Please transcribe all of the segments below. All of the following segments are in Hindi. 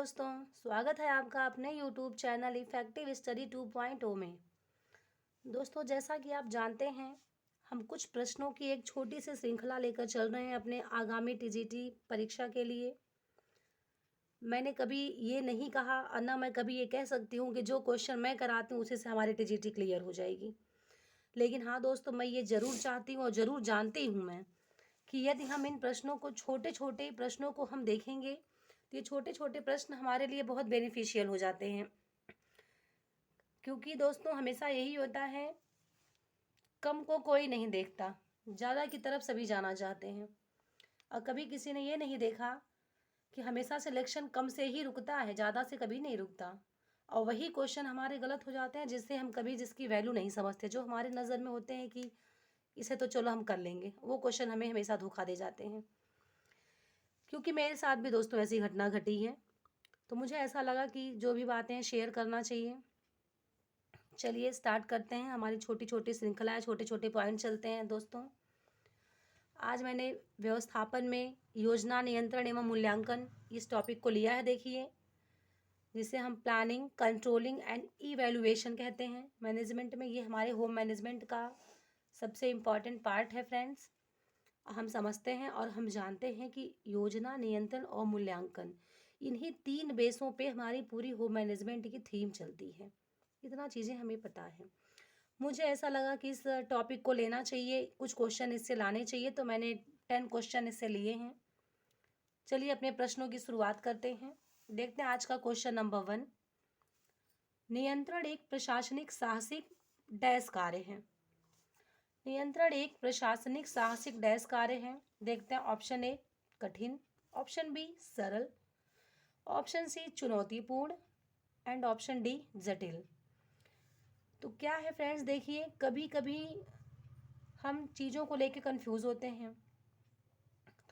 दोस्तों, स्वागत है आपका अपने YouTube चैनल इफेक्टिव स्टडी 2.0 में। दोस्तों, जैसा कि आप जानते हैं, हम कुछ प्रश्नों की एक छोटी सी श्रृंखला लेकर चल रहे हैं अपने आगामी टीजीटी परीक्षा के लिए। मैंने कभी ये नहीं कहा और ना मैं कभी ये कह सकती हूँ कि जो क्वेश्चन मैं कराती हूँ उसी से हमारी टीजीटी क्लियर हो जाएगी। लेकिन हाँ दोस्तों, मैं ये ज़रूर चाहती हूँ और ज़रूर जानती हूँ मैं कि यदि हम इन प्रश्नों को छोटे छोटे प्रश्नों को हम देखेंगे तो ये छोटे छोटे प्रश्न हमारे लिए बहुत बेनिफिशियल हो जाते हैं। क्योंकि दोस्तों हमेशा यही होता है, कम को कोई नहीं देखता, ज़्यादा की तरफ सभी जाना चाहते हैं। और कभी किसी ने ये नहीं देखा कि हमेशा सिलेक्शन कम से ही रुकता है, ज़्यादा से कभी नहीं रुकता। और वही क्वेश्चन हमारे गलत हो जाते हैं जिससे हम कभी जिसकी वैल्यू नहीं समझते, जो हमारे नज़र में होते हैं कि इसे तो चलो हम कर लेंगे, वो क्वेश्चन हमें हमेशा धोखा दे जाते हैं। क्योंकि मेरे साथ भी दोस्तों ऐसी घटना घटी है, तो मुझे ऐसा लगा कि जो भी बातें शेयर करना चाहिए। चलिए स्टार्ट करते हैं, हमारी छोटी छोटी श्रृंखला, छोटे छोटे पॉइंट चलते हैं दोस्तों। आज मैंने व्यवस्थापन में योजना नियंत्रण एवं मूल्यांकन इस टॉपिक को लिया है, देखिए, जिसे हम प्लानिंग, कंट्रोलिंग एंड इवैल्यूएशन कहते हैं मैनेजमेंट में। ये हमारे होम मैनेजमेंट का सबसे इम्पॉर्टेंट पार्ट है फ्रेंड्स। हम समझते हैं और हम जानते हैं कि योजना, नियंत्रण और मूल्यांकन, इन्हीं तीन बेसों पे हमारी पूरी होम मैनेजमेंट की थीम चलती है। इतना चीज़ें हमें पता है। मुझे ऐसा लगा कि इस टॉपिक को लेना चाहिए, कुछ क्वेश्चन इससे लाने चाहिए, तो मैंने 10 क्वेश्चन इससे लिए हैं। चलिए अपने प्रश्नों की शुरुआत करते हैं। देखते हैं आज का क्वेश्चन नंबर 1। नियंत्रण एक प्रशासनिक साहसिक डैश कार्य है। नियंत्रण एक प्रशासनिक साहसिक डैश कार्य है। देखते हैं, ऑप्शन ए कठिन, ऑप्शन बी सरल, ऑप्शन सी चुनौतीपूर्ण एंड ऑप्शन डी जटिल। तो क्या है फ्रेंड्स, देखिए, कभी कभी हम चीज़ों को लेके कंफ्यूज होते हैं।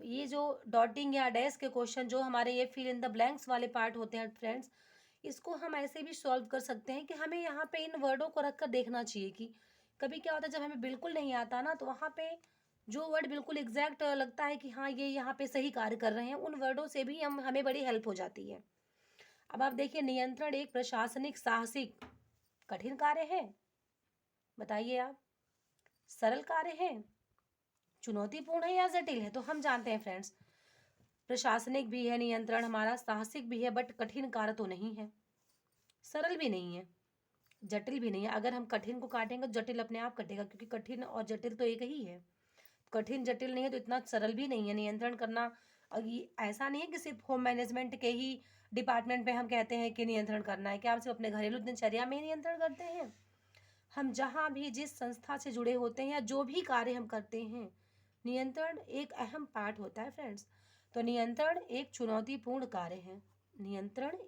तो ये जो डॉटिंग या डैश के क्वेश्चन, जो हमारे ये फिल इन द ब्लैंक्स वाले पार्ट होते हैं फ्रेंड्स, इसको हम ऐसे भी सॉल्व कर सकते हैं कि हमें यहाँ पे इन वर्डों को रख कर देखना चाहिए कि कभी क्या होता है, जब हमें बिल्कुल नहीं आता ना, तो वहाँ पे जो वर्ड बिल्कुल एग्जैक्ट लगता है कि हाँ ये यहाँ पे सही कार्य कर रहे हैं, उन वर्डों से भी हमें बड़ी हेल्प हो जाती है। अब आप देखिए, नियंत्रण एक प्रशासनिक साहसिक कठिन कार्य है, बताइए आप, सरल कार्य है, चुनौतीपूर्ण है या जटिल है? तो हम जानते हैं फ्रेंड्स, प्रशासनिक भी है नियंत्रण हमारा, साहसिक भी है, बट कठिन कार्य तो नहीं है, सरल भी नहीं है, जटिल भी नहीं है। अगर हम कठिन को काटेंगे तो जटिल अपने आप कटेगा, क्योंकि कठिन और जटिल तो एक ही है। कठिन जटिल नहीं है तो इतना सरल भी नहीं है नियंत्रण करना। और ये ऐसा नहीं है कि सिर्फ होम मैनेजमेंट के ही डिपार्टमेंट में हम कहते हैं कि नियंत्रण करना है। क्या हम सिर्फ अपने घरेलू दिनचर्या में ही नियंत्रण करते हैं? हम जहाँ भी जिस संस्था से जुड़े होते हैं या जो भी कार्य हम करते हैं, नियंत्रण एक अहम पार्ट होता है फ्रेंड्स। तो नियंत्रण एक चुनौतीपूर्ण कार्य है। नियंत्रण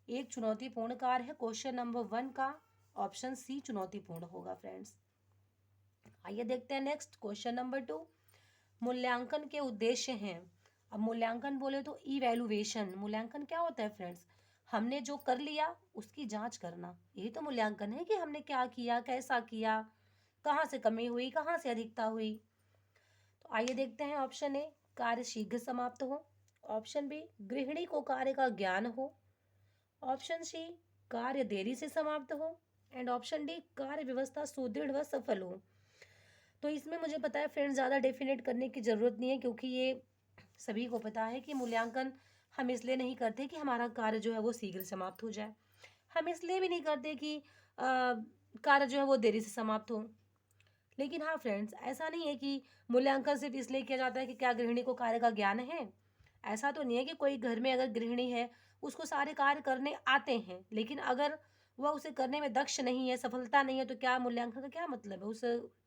एक चुनौतीपूर्ण कार्य है। क्वेश्चन नंबर 1 का ऑप्शन सी चुनौतीपूर्ण होगा फ्रेंड्स। आइए देखते हैं नेक्स्ट क्वेश्चन नंबर 2। मूल्यांकन के उद्देश्य हैं। अब मूल्यांकन बोले तो इवैल्यूएशन। मूल्यांकन क्या होता है फ्रेंड्स? हमने जो कर लिया उसकी जांच करना, यही तो मूल्यांकन है कि हमने क्या किया, कैसा किया, कहाँ से कमी हुई, कहाँ से अधिकता हुई। तो आइए देखते हैं, ऑप्शन ए कार्य शीघ्र समाप्त हो, ऑप्शन बी गृहिणी को कार्य का ज्ञान हो, ऑप्शन सी कार्य देरी से समाप्त हो एंड ऑप्शन डी कार्य व्यवस्था सुदृढ़ व सफल हो। तो इसमें मुझे पता है फ्रेंड्स, ज़्यादा डेफिनेट करने की ज़रूरत नहीं है, क्योंकि ये सभी को पता है कि मूल्यांकन हम इसलिए नहीं करते कि हमारा कार्य जो है वो शीघ्र समाप्त हो जाए। हम इसलिए भी नहीं करते कि कार्य जो है वो देरी से समाप्त हो। लेकिन हाँ फ्रेंड्स, ऐसा नहीं है कि मूल्यांकन सिर्फ इसलिए किया जाता है कि क्या गृहिणी को कार्य का ज्ञान है। ऐसा तो नहीं है कि कोई घर में अगर गृहिणी है, उसको सारे कार्य करने आते हैं, लेकिन अगर वह उसे करने में दक्ष नहीं है, सफलता नहीं है, तो क्या मूल्यांकन का क्या मतलब है, उस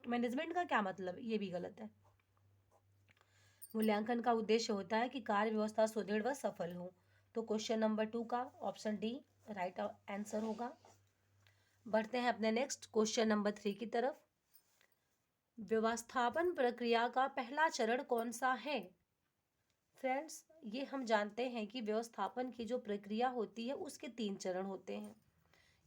मैनेजमेंट का क्या मतलब है? ये भी गलत है। मूल्यांकन का उद्देश्य होता है कि कार्य व्यवस्था सुदृढ़ व सफल हो। तो क्वेश्चन नंबर 2 का ऑप्शन डी राइट आंसर होगा। बढ़ते हैं अपने नेक्स्ट क्वेश्चन नंबर 3 की तरफ। व्यवस्थापन प्रक्रिया का पहला चरण कौन सा है? फ्रेंड्स, ये हम जानते हैं कि व्यवस्थापन की जो प्रक्रिया होती है उसके 3 चरण होते हैं।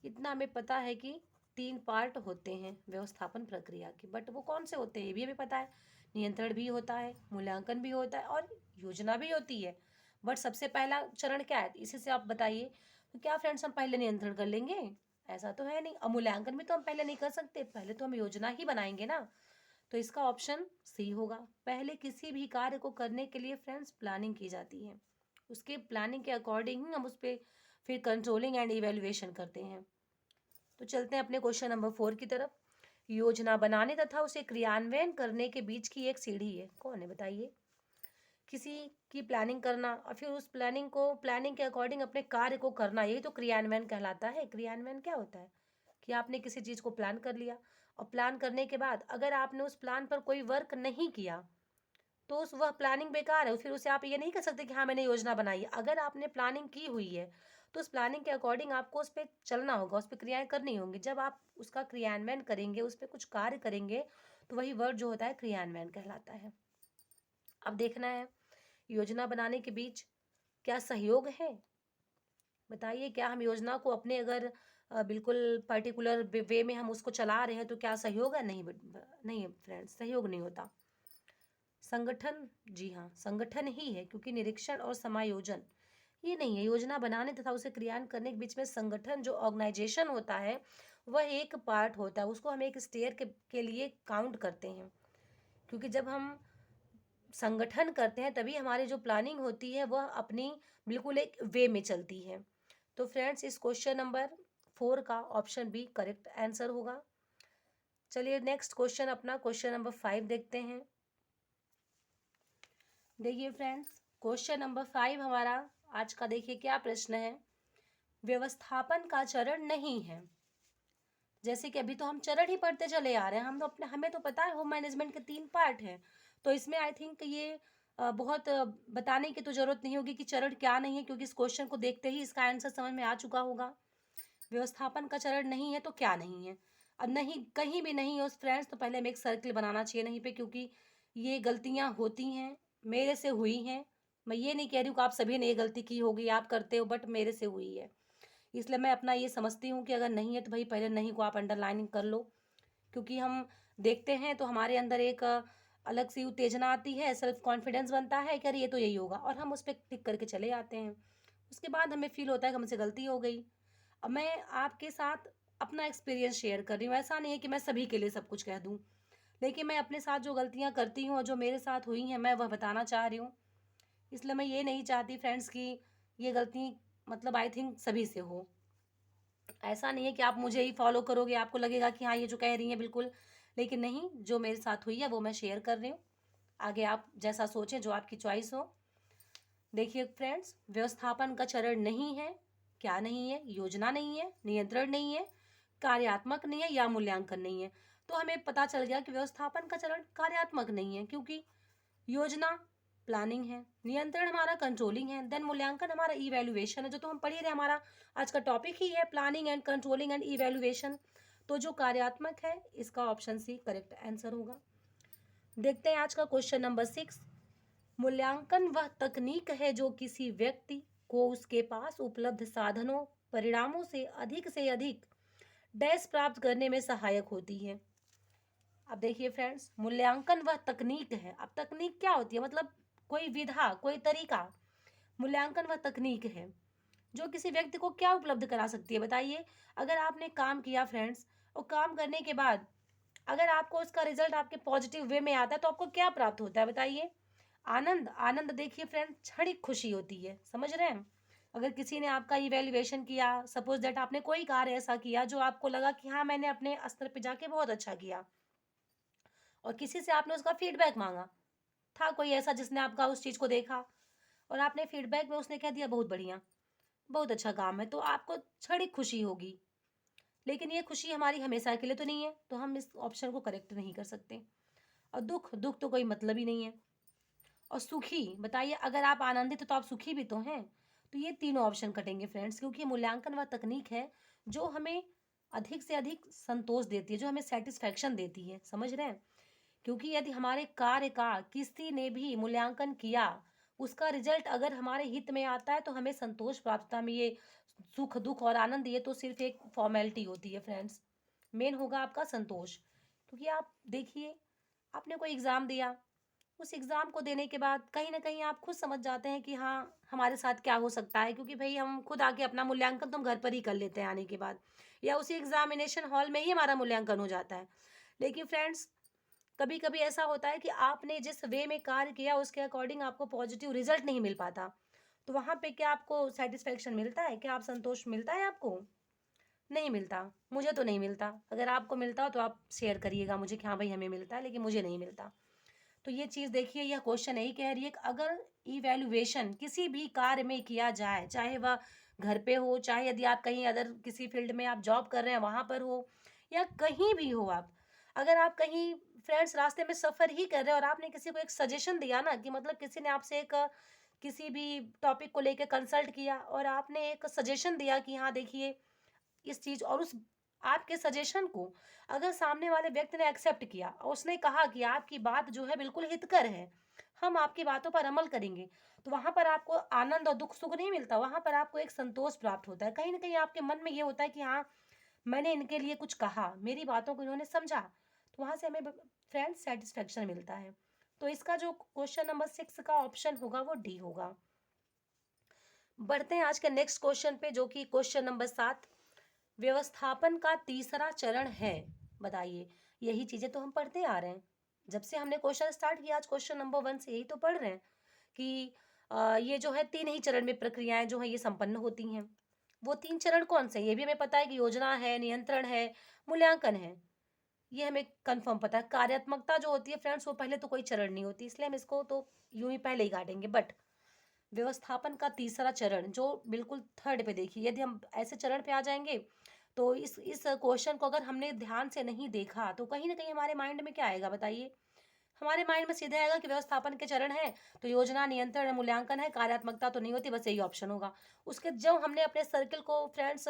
इतना हमें पता है कि 3 पार्ट होते हैं व्यवस्थापन प्रक्रिया के, बट वो कौन से होते हैं ये भी हमें पता है। नियंत्रण भी होता है, मूल्यांकन भी होता है और योजना भी होती है। बट सबसे पहला चरण क्या है, इसी से आप बताइए। तो क्या फ्रेंड्स हम पहले नियंत्रण कर लेंगे? ऐसा तो है नहीं। और मूल्यांकन भी तो हम पहले नहीं कर सकते, पहले तो हम योजना ही बनाएंगे ना। तो इसका ऑप्शन सी होगा। पहले किसी भी कार्य को करने के लिए फ्रेंड्स प्लानिंग की जाती है, उसके प्लानिंग के अकॉर्डिंग ही हम उस पर फिर कंट्रोलिंग एंड इवेल्युएशन करते हैं। तो चलते हैं अपने क्वेश्चन नंबर 4 की तरफ। योजना बनाने तथा उसे क्रियान्वयन करने के बीच की एक सीढ़ी है, कौन है बताइए? किसी की प्लानिंग करना और फिर उस प्लानिंग के अकॉर्डिंग अपने कार्य को करना, यही तो क्रियान्वयन कहलाता है। क्रियान्वयन क्या होता है कि आपने किसी चीज़ को प्लान कर लिया और प्लान करने के बाद अगर आपने उस प्लान पर कोई वर्क नहीं किया तो उस वह प्लानिंग बेकार है। फिर उसे आप ये नहीं कर सकते कि हाँ मैंने योजना बनाई है। अगर आपने प्लानिंग की हुई है तो उस प्लानिंग के अकॉर्डिंग आपको उस पर चलना होगा, उस पर क्रियाएं करनी होंगी। जब आप उसका क्रियान्वयन करेंगे, उस पर कुछ कार्य करेंगे, तो वही वर्ड जो होता है क्रियान्वयन कहलाता है। अब देखना है योजना बनाने के बीच क्या सहयोग है, बताइए। क्या हम योजना को अपने अगर बिल्कुल पर्टिकुलर वे में हम उसको चला रहे हैं तो क्या सहयोग है? नहीं नहीं फ्रेंड्स, सहयोग नहीं होता। संगठन, जी हाँ संगठन ही है, क्योंकि निरीक्षण और समायोजन ये नहीं है। योजना बनाने तथा उसे क्रियान्वयन करने के बीच में संगठन जो ऑर्गेनाइजेशन होता है वह एक पार्ट होता है, उसको हम एक स्टेयर के लिए काउंट करते हैं। क्योंकि जब हम संगठन करते हैं तभी हमारी जो प्लानिंग होती है वह अपनी बिल्कुल एक वे में चलती है। तो फ्रेंड्स इस क्वेश्चन नंबर 4 का ऑप्शन बी करेक्ट आंसर होगा। चलिए नेक्स्ट क्वेश्चन, अपना क्वेश्चन नंबर 5 देखते हैं। देखिए फ्रेंड्स क्वेश्चन नंबर 5 हमारा आज का, देखिए क्या प्रश्न है। व्यवस्थापन का चरण नहीं है। जैसे कि अभी तो हम चरण ही पढ़ते चले आ रहे हैं, हम तो हमें तो पता है होम मैनेजमेंट के 3 पार्ट हैं। तो इसमें आई थिंक ये बहुत बताने की तो जरूरत नहीं होगी कि चरण क्या नहीं है, क्योंकि इस क्वेश्चन को देखते ही इसका आंसर समझ में आ चुका होगा। व्यवस्थापन का चरण नहीं है तो क्या नहीं है? अब नहीं कहीं भी नहीं है उस फ्रेंड्स, तो पहले हमें एक सर्कल बनाना चाहिए नहीं पे, क्योंकि ये गलतियां होती हैं, मेरे से हुई हैं। मैं ये नहीं कह रही हूँ कि आप सभी ने ये गलती की होगी, आप करते हो, बट मेरे से हुई है। इसलिए मैं अपना ये समझती हूँ कि अगर नहीं है तो भाई पहले नहीं को आप अंडरलाइनिंग कर लो। क्योंकि हम देखते हैं तो हमारे अंदर एक अलग सी उत्तेजना आती है, सेल्फ कॉन्फिडेंस बनता है कि अरे ये तो यही होगा, और हम उस पर टिक करके चले आते हैं। उसके बाद हमें फील होता है कि हमसे गलती हो गई। अब मैं आपके साथ अपना एक्सपीरियंस शेयर कर रही हूँ, ऐसा नहीं है कि मैं सभी के लिए सब कुछ कह दूँ, लेकिन मैं अपने साथ जो गलतियाँ करती हूँ और जो मेरे साथ हुई हैं मैं वह बताना चाह रही हूँ। इसलिए मैं ये नहीं चाहती फ्रेंड्स कि ये गलती मतलब आई थिंक सभी से हो। ऐसा नहीं है कि आप मुझे ही फॉलो करोगे, आपको लगेगा कि हाँ ये जो कह रही है बिल्कुल, लेकिन नहीं, जो मेरे साथ हुई है वो मैं शेयर कर रही हूँ। आगे आप जैसा सोचें, जो आपकी चॉइस हो। देखिए फ्रेंड्स व्यवस्थापन का चरण नहीं है, क्या नहीं है? योजना नहीं है, नियंत्रण नहीं है, कार्यात्मक नहीं है या मूल्यांकन नहीं है। तो हमें पता चल गया कि व्यवस्थापन का चरण कार्यात्मक नहीं है, क्योंकि योजना प्लानिंग है, नियंत्रण हमारा कंट्रोलिंग है, देन मूल्यांकन हमारा इवैल्यूएशन है, जो तो हम पढ़ ही रहे, हमारा आज का टॉपिक ही है planning and controlling and evaluation. तो जो कार्यात्मक है इसका ऑप्शन सी करेक्ट आंसर होगा। देखते हैं आज का क्वेश्चन नंबर 6। मूल्यांकन वह तकनीक है जो किसी व्यक्ति को उसके पास उपलब्ध साधनों परिणामों से अधिक डैश प्राप्त करने में सहायक होती है। अब देखिए फ्रेंड्स मूल्यांकन वह तकनीक है। अब तकनीक क्या होती है? मतलब कोई विधा, कोई तरीका। मूल्यांकन वह तकनीक है जो किसी व्यक्ति को क्या उपलब्ध करा सकती है, बताइए। अगर आपने काम किया फ्रेंड्स, और काम करने के बाद अगर आपको उसका रिजल्ट आपके पॉजिटिव वे में आता है तो आपको क्या प्राप्त होता है, बताइए। आनंद। आनंद देखिए फ्रेंड्स क्षणिक खुशी होती है, समझ रहे हैं। अगर किसी ने आपका इवेल्युएशन किया, सपोज दैट आपने कोई कार्य ऐसा किया जो आपको लगा कि हाँ मैंने अपने स्तर पे जाके बहुत अच्छा किया, और किसी से आपने उसका फीडबैक मांगा, था कोई ऐसा जिसने आपका उस चीज़ को देखा और आपने फीडबैक में उसने कह दिया बहुत बढ़िया, बहुत अच्छा काम है, तो आपको क्षणिक खुशी होगी। लेकिन ये खुशी हमारी हमेशा के लिए तो नहीं है, तो हम इस ऑप्शन को करेक्ट नहीं कर सकते। और दुख, दुख तो कोई मतलब ही नहीं है। और सुखी, बताइए अगर आप आनंदित हो तो आप सुखी भी तो हैं। तो ये तीनों ऑप्शन कटेंगे फ्रेंड्स, क्योंकि मूल्यांकन वह तकनीक है जो हमें अधिक से अधिक संतोष देती है, जो हमें सेटिस्फैक्शन देती है, समझ रहे हैं। क्योंकि यदि हमारे कार्य का किसी ने भी मूल्यांकन किया, उसका रिजल्ट अगर हमारे हित में आता है तो हमें संतोष प्राप्त होता है। हमें ये सुख दुख और आनंद ये तो सिर्फ एक फॉर्मेलिटी होती है फ्रेंड्स। मेन होगा आपका संतोष। क्योंकि आप देखिए आपने कोई एग्ज़ाम दिया, उस एग्ज़ाम को देने के बाद कहीं न कहीं आप खुद समझ जाते हैं कि हाँ, हमारे साथ क्या हो सकता है, क्योंकि भई हम खुद आके अपना मूल्यांकन तो हम घर पर ही कर लेते हैं आने के बाद, या उसी एग्ज़ामिनेशन हॉल में ही हमारा मूल्यांकन हो जाता है। लेकिन फ्रेंड्स, कभी-कभी ऐसा होता है कि आपने जिस वे में कार्य किया उसके अकॉर्डिंग आपको पॉजिटिव रिज़ल्ट नहीं मिल पाता। तो वहाँ पे क्या आपको सैटिस्फैक्शन मिलता है? क्या आप संतोष मिलता है आपको? नहीं मिलता। मुझे तो नहीं मिलता। अगर आपको मिलता हो तो आप शेयर करिएगा मुझे कि हाँ भाई हमें मिलता है, लेकिन मुझे नहीं मिलता। तो ये चीज़ देखिए, यह क्वेश्चन यही कह रही है कि अगर इवैल्यूएशन किसी भी कार्य में किया जाए, चाहे वह घर पे हो, चाहे यदि आप कहीं अदर किसी फील्ड में आप जॉब कर रहे हैं वहाँ पर हो, या कहीं भी हो आप। अगर आप कहीं फ्रेंड्स रास्ते में सफ़र ही कर रहे हैं और आपने किसी को एक सजेशन दिया ना, कि मतलब किसी ने आपसे एक किसी भी टॉपिक को लेके कंसल्ट किया और आपने एक सजेशन दिया कि हाँ देखिए इस चीज़, और उस आपके सजेशन को अगर सामने वाले व्यक्ति ने एक्सेप्ट किया और उसने कहा कि आपकी बात जो है बिल्कुल हितकर है, हम आपकी बातों पर अमल करेंगे, तो वहाँ पर आपको आनंद और दुख-सुख नहीं मिलता, वहाँ पर आपको एक संतोष प्राप्त होता है। कहीं न कहीं आपके मन में ये होता है कि हाँ, मैंने इनके लिए कुछ कहा, मेरी बातों को इन्होंने समझा, तो वहाँ से हमें ब फ्रेंड्स सैटिस्फैक्शन मिलता है। तो इसका जो क्वेश्चन नंबर 6 का ऑप्शन होगा वो डी होगा। बढ़ते हैं आज के नेक्स्ट क्वेश्चन पे, जो कि क्वेश्चन नंबर 7 व्यवस्थापन का तीसरा चरण है। बताइए, यही चीजें तो हम पढ़ते आ रहे हैं जब से हमने क्वेश्चन स्टार्ट किया। आज क्वेश्चन नंबर 1 से यही तो पढ़ रहे हैं कि ये जो है 3 ही चरण में प्रक्रियाएं जो है ये संपन्न होती हैं। वो 3 चरण कौन से, ये भी हमें पता है कि योजना है, नियंत्रण है, मूल्यांकन है। ये हमें कंफर्म पता है। कार्यात्मकता जो होती है फ्रेंड्स, वो पहले तो कोई चरण नहीं होती, इसलिए हम इसको तो यूं ही पहले ही काटेंगे। बट व्यवस्थापन का तीसरा चरण जो बिल्कुल थर्ड पे, देखिए यदि हम ऐसे चरण पे आ जाएंगे तो इस क्वेश्चन को अगर हमने ध्यान से नहीं देखा तो कहीं ना कहीं हमारे माइंड में क्या आएगा बताइए। हमारे माइंड में सीधे आएगा कि व्यवस्थापन के चरण है तो योजना, नियंत्रण, मूल्यांकन है, कार्यात्मकता तो नहीं होती, बस यही ऑप्शन होगा। उसके जब हमने अपने सर्किल को फ्रेंड्स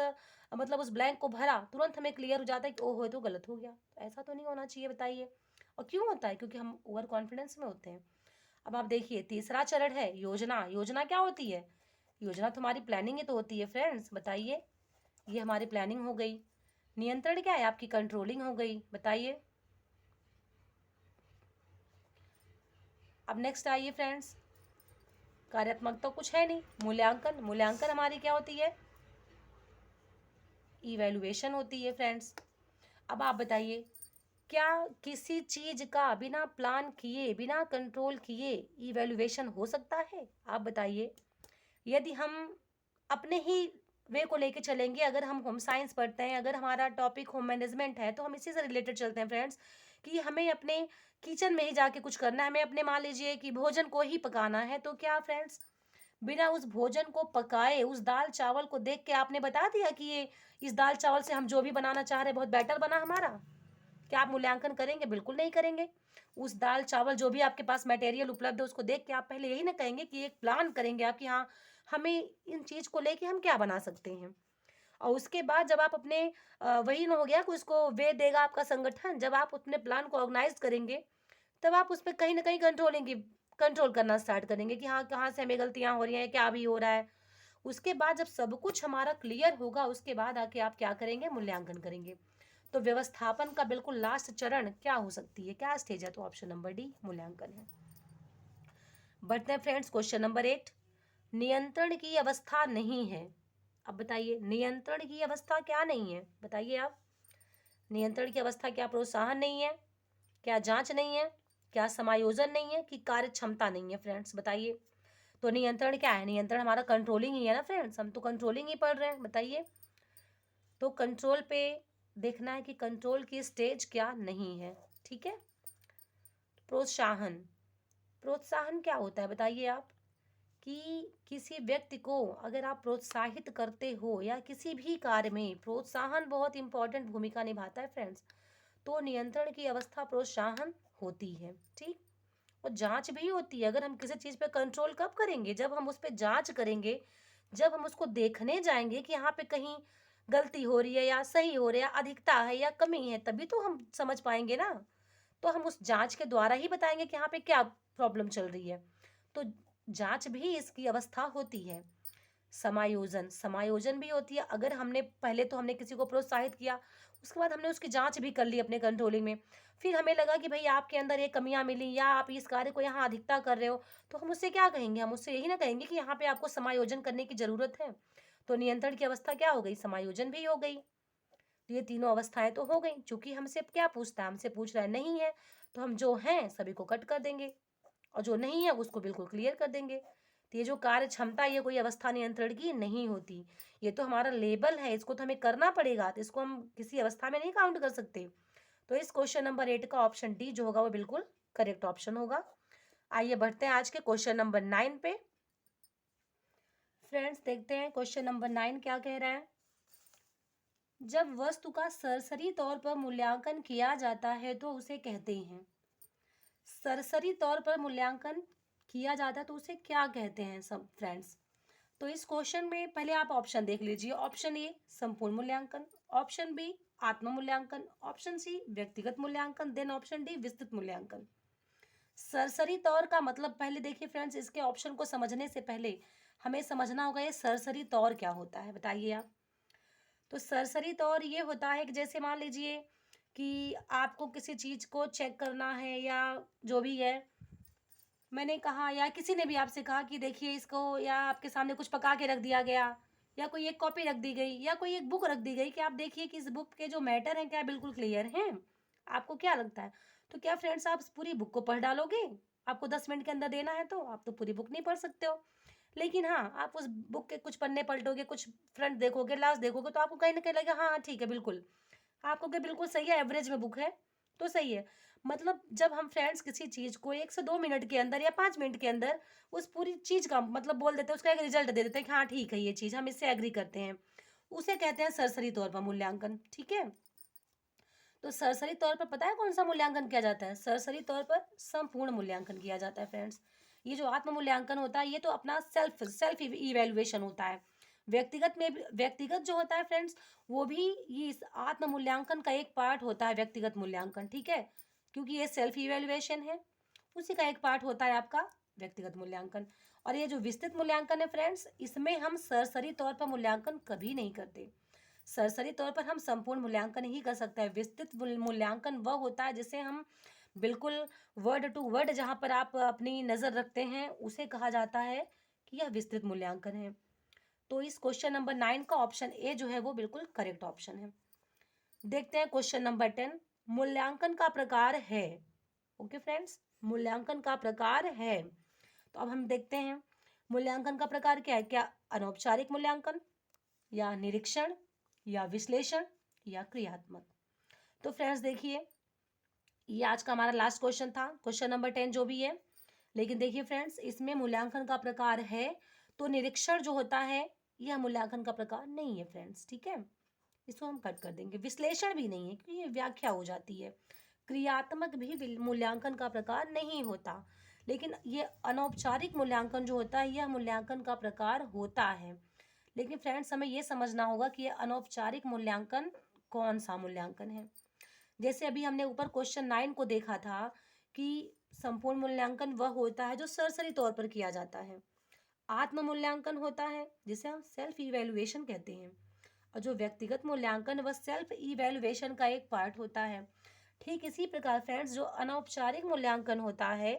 मतलब उस ब्लैंक को भरा, तुरंत हमें क्लियर हो जाता है कि ओहो ये तो गलत हो गया, ऐसा तो नहीं होना चाहिए बताइए। और क्यों होता है? क्योंकि हम ओवर कॉन्फिडेंस में होते हैं। अब आप देखिए तीसरा चरण है योजना। योजना क्या होती है? योजना तो हमारी प्लानिंग ही तो होती है फ्रेंड्स, बताइए। ये हमारी प्लानिंग हो गई। नियंत्रण क्या है? आपकी कंट्रोलिंग हो गई, बताइए। अब नेक्स्ट आइए फ्रेंड्स, कार्यात्मक तो कुछ है नहीं। मूल्यांकन, मूल्यांकन हमारी क्या होती है? इवैल्यूएशन होती है फ्रेंड्स। अब आप बताइए, क्या किसी चीज का बिना प्लान किए, बिना कंट्रोल किए इवैल्यूएशन हो सकता है? आप बताइए। यदि हम अपने ही वे को लेके चलेंगे, अगर हम होम साइंस पढ़ते हैं, अगर हमारा टॉपिक होम मैनेजमेंट है, तो हम इसी से रिलेटेड चलते हैं फ्रेंड्स, कि हमें अपने किचन में ही जाके कुछ करना है, हमें अपने मान लीजिए कि भोजन को ही पकाना है, तो क्या फ्रेंड्स बिना उस भोजन को पकाए उस दाल चावल को देख के आपने बता दिया कि ये इस दाल चावल से हम जो भी बनाना चाह रहे हैं बहुत बेटर बना हमारा? क्या आप मूल्यांकन करेंगे? बिल्कुल नहीं करेंगे। उस दाल चावल जो भी आपके पास मटेरियल उपलब्ध है उसको देख के आप पहले यही ना कहेंगे कि एक प्लान करेंगे आप कि हाँ, हमें इन चीज को लेके हम क्या बना सकते हैं। और उसके बाद जब आप अपने वही ना हो गया कि उसको वे देगा आपका संगठन, जब आप अपने प्लान को ऑर्गेनाइज करेंगे तब आप उस पे कहीं ना कहीं कंट्रोल करना स्टार्ट करेंगे कि हाँ कहाँ से हमें गलतियां हो रही हैं, क्या भी हो रहा है। उसके बाद जब सब कुछ हमारा क्लियर होगा उसके बाद आके आप क्या करेंगे? मूल्यांकन करेंगे। तो व्यवस्थापन का बिल्कुल लास्ट चरण क्या हो सकती है, क्या स्टेज है? तो ऑप्शन नंबर डी मूल्यांकन है। बढ़ते हैं फ्रेंड्स क्वेश्चन नंबर 8, नियंत्रण की अवस्था नहीं है। अब बताइए नियंत्रण की अवस्था क्या नहीं है, बताइए आप। नियंत्रण की अवस्था क्या प्रोत्साहन नहीं है, क्या जांच नहीं है, क्या समायोजन नहीं है, कि कार्य क्षमता नहीं है? फ्रेंड्स बताइए। तो नियंत्रण क्या है? नियंत्रण हमारा कंट्रोलिंग ही है ना फ्रेंड्स, हम तो कंट्रोलिंग ही पढ़ रहे हैं, बताइए। तो कंट्रोल पे देखना है कि कंट्रोल की स्टेज क्या नहीं है, ठीक है। प्रोत्साहन, प्रोत्साहन क्या होता है बताइए आप। कि किसी व्यक्ति को अगर आप प्रोत्साहित करते हो या किसी भी कार्य में प्रोत्साहन बहुत इंपॉर्टेंट भूमिका निभाता है फ्रेंड्स, तो नियंत्रण की अवस्था प्रोत्साहन होती है, ठीक। और जांच भी होती है। अगर हम किसी चीज पे कंट्रोल कब करेंगे? जब हम उस पे जांच करेंगे, जब हम उसको देखने जाएंगे कि यहाँ पे कहीं गलती हो रही है या सही हो रहा है, अधिकता है या कमी है, तभी तो हम समझ पाएंगे ना। तो हम उस जांच के द्वारा ही बताएंगे कि यहाँ पे क्या प्रॉब्लम चल रही है। तो जांच भी इसकी अवस्था होती है। समायोजन, समायोजन भी होती है। अगर हमने पहले तो हमने किसी को प्रोत्साहित किया, उसके बाद हमने उसकी जांच भी कर ली अपने कंट्रोलिंग में, फिर हमें लगा कि भाई आपके अंदर ये कमियां मिली या आप इस कार्य को यहाँ अधिकता कर रहे हो, तो हम उससे क्या कहेंगे, हम उससे यही ना कहेंगे कि यहाँ पे आपको समायोजन करने की जरूरत है। तो नियंत्रण की अवस्था क्या हो गई, समायोजन भी हो गई। तो ये तीनों अवस्थाएं तो हो गई। चूंकि हमसे क्या पूछता है, हमसे पूछ रहा है नहीं है, तो हम जो हैं सभी को कट कर देंगे और जो नहीं है उसको बिल्कुल क्लियर कर देंगे। तो ये जो कार्य क्षमता, ये कोई अवस्था नियंत्रण की नहीं होती, ये तो हमारा लेबल है, इसको तो हमें करना पड़ेगा, तो इसको हम किसी अवस्था में नहीं काउंट कर सकते। तो इस क्वेश्चन नंबर 8 का ऑप्शन डी जो होगा वो बिल्कुल करेक्ट ऑप्शन होगा। आइए बढ़ते हैं आज के क्वेश्चन नंबर 9 पे। फ्रेंड्स देखते हैं क्वेश्चन नंबर 9 क्या कह रहा है। जब वस्तु का सरसरी तौर पर मूल्यांकन किया जाता है तो उसे कहते हैं, सरसरी तौर पर मूल्यांकन किया जाता है तो उसे क्या कहते हैं सब फ्रेंड्स। तो इस क्वेश्चन में पहले आप ऑप्शन देख लीजिए। ऑप्शन ए संपूर्ण मूल्यांकन, ऑप्शन बी आत्म मूल्यांकन, ऑप्शन सी व्यक्तिगत मूल्यांकन, देन ऑप्शन डी विस्तृत मूल्यांकन। सरसरी तौर का मतलब पहले देखिए फ्रेंड्स, इसके ऑप्शन को समझने से पहले हमें समझना होगा ये सरसरी तौर क्या होता है, बताइए आप। तो सरसरी तौर ये होता है कि जैसे मान लीजिए कि आपको किसी चीज को चेक करना है या जो भी है, मैंने कहा या किसी ने भी आपसे कहा कि देखिए इसको, या आपके सामने कुछ पका के रख दिया गया, या कोई एक कॉपी रख दी गई, या कोई एक बुक रख दी गई कि आप देखिए कि इस बुक के जो मैटर हैं क्या बिल्कुल क्लियर हैं, आपको क्या लगता है, तो क्या फ्रेंड्स आप पूरी बुक को पढ़ डालोगे? आपको 10 मिनट के अंदर देना है तो आप तो पूरी बुक नहीं पढ़ सकते हो। लेकिन हाँ, आप उस बुक के कुछ पन्ने पलटोगे, कुछ फ्रंट देखोगे, लास्ट देखोगे, तो आपको कहीं ना कहीं लगेगा हाँ हाँ ठीक है बिल्कुल, आपको क्या बिल्कुल सही है, एवरेज में बुक है तो सही है। मतलब जब हम फ्रेंड्स किसी चीज को 1 से 2 मिनट के अंदर या 5 मिनट के अंदर उस पूरी चीज का मतलब बोल देते हैं, उसका एक रिजल्ट दे देते हैं कि हाँ ठीक है ये चीज हम इससे एग्री करते हैं, उसे कहते हैं सरसरी तौर पर मूल्यांकन। ठीक है, तो सरसरी तौर पर पता है कौन सा मूल्यांकन किया जाता है? सरसरी तौर पर संपूर्ण मूल्यांकन किया जाता है फ्रेंड्स। ये जो आत्म मूल्यांकन होता है ये तो अपना सेल्फ सेल्फ इवेल्युएशन होता है। व्यक्तिगत में व्यक्तिगत जो होता है फ्रेंड्स, वो भी ये इस आत्म मूल्यांकन का एक पार्ट होता है, व्यक्तिगत मूल्यांकन। ठीक है, क्योंकि ये सेल्फ इवेल्युएशन है, उसी का एक पार्ट होता है आपका व्यक्तिगत मूल्यांकन। और ये जो विस्तृत मूल्यांकन है फ्रेंड्स, इसमें हम सरसरी तौर पर मूल्यांकन कभी नहीं करते। सरसरी तौर पर हम संपूर्ण मूल्यांकन ही कर सकते हैं। विस्तृत मूल्यांकन वह होता है जिसे हम बिल्कुल वर्ड टू वर्ड, जहां पर आप अपनी नजर रखते हैं, उसे कहा जाता है कि यह विस्तृत मूल्यांकन है। तो इस क्वेश्चन नंबर 9 का ऑप्शन ए जो है वो बिल्कुल करेक्ट ऑप्शन है। देखते हैं क्वेश्चन नंबर 10। मूल्यांकन का प्रकार है। ओके फ्रेंड्स, मूल्यांकन का प्रकार है। तो अब हम देखते हैं मूल्यांकन का प्रकार क्या है। क्या अनौपचारिक मूल्यांकन, या निरीक्षण, या विश्लेषण, या क्रियात्मक। तो फ्रेंड्स देखिए, ये आज का हमारा लास्ट क्वेश्चन था, क्वेश्चन नंबर 10 जो भी है। लेकिन देखिए फ्रेंड्स, इसमें मूल्यांकन का प्रकार है तो निरीक्षण जो होता है यह मूल्यांकन का प्रकार नहीं है फ्रेंड्स। ठीक है, इसको हम कट कर देंगे। विश्लेषण भी नहीं है क्योंकि ये व्याख्या हो जाती है। क्रियात्मक भी मूल्यांकन का प्रकार नहीं होता। लेकिन ये अनौपचारिक मूल्यांकन जो होता है यह मूल्यांकन का प्रकार होता है। लेकिन फ्रेंड्स हमें ये समझना होगा कि ये अनौपचारिक मूल्यांकन कौन सा मूल्यांकन है। जैसे अभी हमने ऊपर क्वेश्चन 9 को देखा था कि संपूर्ण मूल्यांकन वह होता है जो सरसरी तौर पर किया जाता है। आत्म मूल्यांकन होता है जिसे हम सेल्फ इवेल्युएशन कहते हैं। और जो व्यक्तिगत मूल्यांकन वह सेल्फ इवेल्युएशन का एक पार्ट होता है। ठीक इसी प्रकार फ्रेंड्स जो अनौपचारिक मूल्यांकन होता है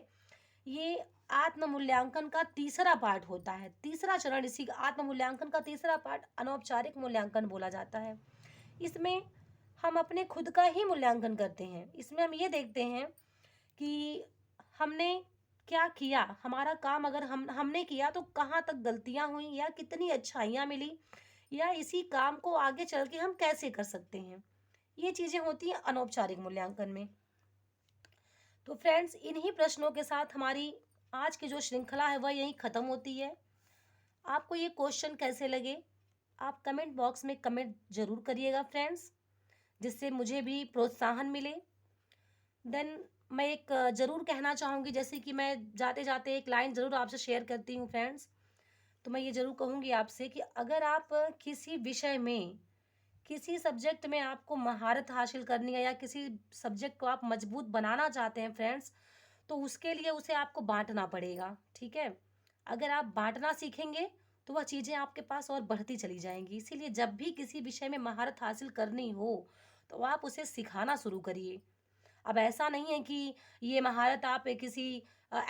ये आत्म मूल्यांकन का तीसरा पार्ट होता है। तीसरा चरण, इसी आत्म मूल्यांकन का तीसरा पार्ट अनौपचारिक मूल्यांकन बोला जाता है। इसमें हम अपने खुद का ही मूल्यांकन करते हैं। इसमें हम ये देखते हैं कि हमने क्या किया, हमारा काम अगर हमने किया तो कहाँ तक गलतियां हुई या कितनी अच्छाइयाँ मिली, या इसी काम को आगे चल के हम कैसे कर सकते हैं। ये चीजें होती हैं अनौपचारिक मूल्यांकन में। तो फ्रेंड्स इन्हीं प्रश्नों के साथ हमारी आज की जो श्रृंखला है वह यहीं खत्म होती है। आपको ये क्वेश्चन कैसे लगे आप कमेंट बॉक्स में कमेंट जरूर करिएगा फ्रेंड्स, जिससे मुझे भी प्रोत्साहन मिले। देन मैं एक जरूर कहना चाहूँगी, जैसे कि मैं जाते जाते एक लाइन जरूर आपसे शेयर करती हूँ फ्रेंड्स। तो मैं ये जरूर कहूँगी आपसे कि अगर आप किसी विषय में, किसी सब्जेक्ट में आपको महारत हासिल करनी है या किसी सब्जेक्ट को आप मजबूत बनाना चाहते हैं फ्रेंड्स, तो उसके लिए उसे आपको बांटना पड़ेगा। ठीक है, अगर आप बांटना सीखेंगे तो वह चीज़ें आपके पास और बढ़ती चली जाएंगी। इसीलिए जब भी किसी विषय में महारत हासिल करनी हो तो आप उसे सिखाना शुरू करिए। अब ऐसा नहीं है कि ये महारत आप किसी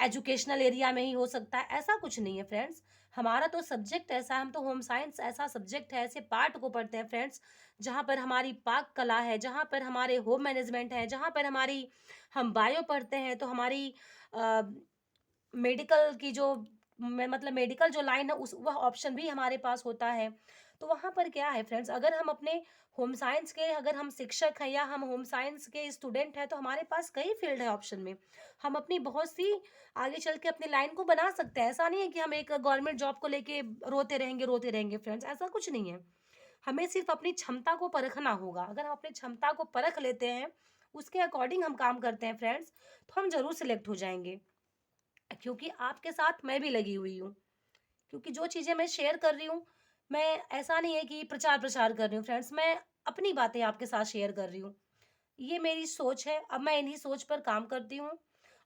एजुकेशनल एरिया में ही हो सकता है, ऐसा कुछ नहीं है फ्रेंड्स। हमारा तो सब्जेक्ट ऐसा है, हम तो होम साइंस ऐसा सब्जेक्ट है, ऐसे पार्ट को पढ़ते हैं फ्रेंड्स, जहाँ पर हमारी पाक कला है, जहाँ पर हमारे होम मैनेजमेंट है, जहाँ पर हमारी हम बायो पढ़ते हैं तो हमारी मेडिकल की जो मतलब मेडिकल जो लाइन है उस वह ऑप्शन भी हमारे पास होता है। तो वहाँ पर क्या है फ्रेंड्स, अगर हम अपने होम साइंस के अगर हम शिक्षक हैं या हम होम साइंस के स्टूडेंट हैं तो हमारे पास कई फील्ड है ऑप्शन में। हम अपनी बहुत सी आगे चल के अपनी लाइन को बना सकते हैं। ऐसा नहीं है कि हम एक गवर्नमेंट जॉब को लेके रोते रहेंगे फ्रेंड्स, ऐसा कुछ नहीं है। हमें सिर्फ अपनी क्षमता को परखना होगा। अगर हम अपनी क्षमता को परख लेते हैं, उसके अकॉर्डिंग हम काम करते हैं फ्रेंड्स, तो हम ज़रूर सिलेक्ट हो जाएँगे। क्योंकि आपके साथ मैं भी लगी हुई हूँ। क्योंकि जो चीज़ें मैं शेयर कर रही हूँ, मैं ऐसा नहीं है कि प्रचार-प्रसार कर रही हूँ फ्रेंड्स, मैं अपनी बातें आपके साथ शेयर कर रही हूँ। ये मेरी सोच है, अब मैं इन्हीं सोच पर काम करती हूँ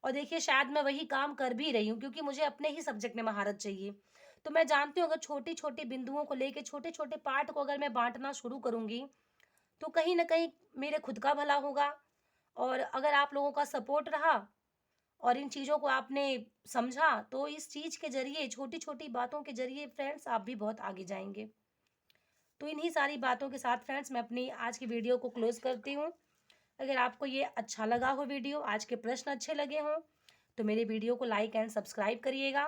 और देखिए शायद मैं वही काम कर भी रही हूँ क्योंकि मुझे अपने ही सब्जेक्ट में महारत चाहिए। तो मैं जानती हूँ अगर छोटी-छोटी बिंदुओं को लेके छोटे-छोटे पार्ट को अगर मैं बाँटना शुरू करूँगी, तो कहीं न कहीं मेरे खुद का भला होगा और अगर आप लोगों का सपोर्ट रहा और इन चीज़ों को आपने समझा, तो इस चीज़ के ज़रिए, छोटी-छोटी बातों के ज़रिए फ्रेंड्स आप भी बहुत आगे जाएँगे। तो इन्हीं सारी बातों के साथ फ्रेंड्स मैं अपनी आज की वीडियो को क्लोज़ करती हूँ। अगर आपको ये अच्छा लगा हो वीडियो, आज के प्रश्न अच्छे लगे हों, तो मेरे वीडियो को लाइक एंड सब्सक्राइब करिएगा।